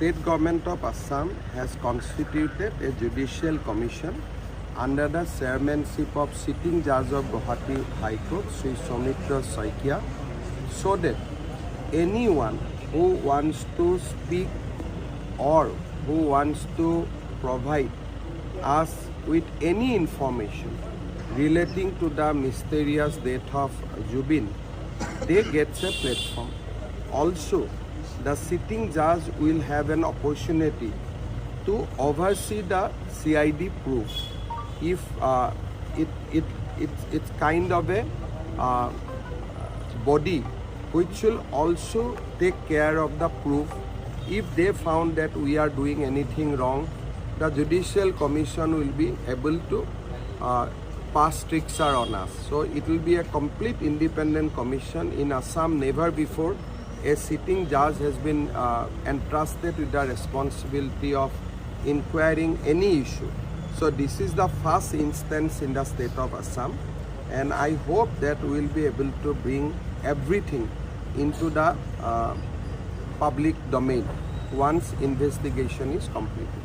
state government of Assam has constituted a judicial commission under the chairmanship of sitting judge of Guwahati High Court, Sri Soumitra Saikia, so that anyone who wants to speak or who wants to provide us with any information relating to the mysterious death of Zubeen, they get a platform. Also, the sitting judge will have an opportunity to oversee the CID proof. If it's kind of a body which will also take care of the proof. If they found that we are doing anything wrong, the Judicial Commission will be able to pass stricture on us. So it will be a complete independent commission. In Assam, never before a sitting judge has been entrusted with the responsibility of inquiring any issue. So this is the first instance in the state of Assam, and I hope that we will be able to bring everything into the public domain once investigation is completed.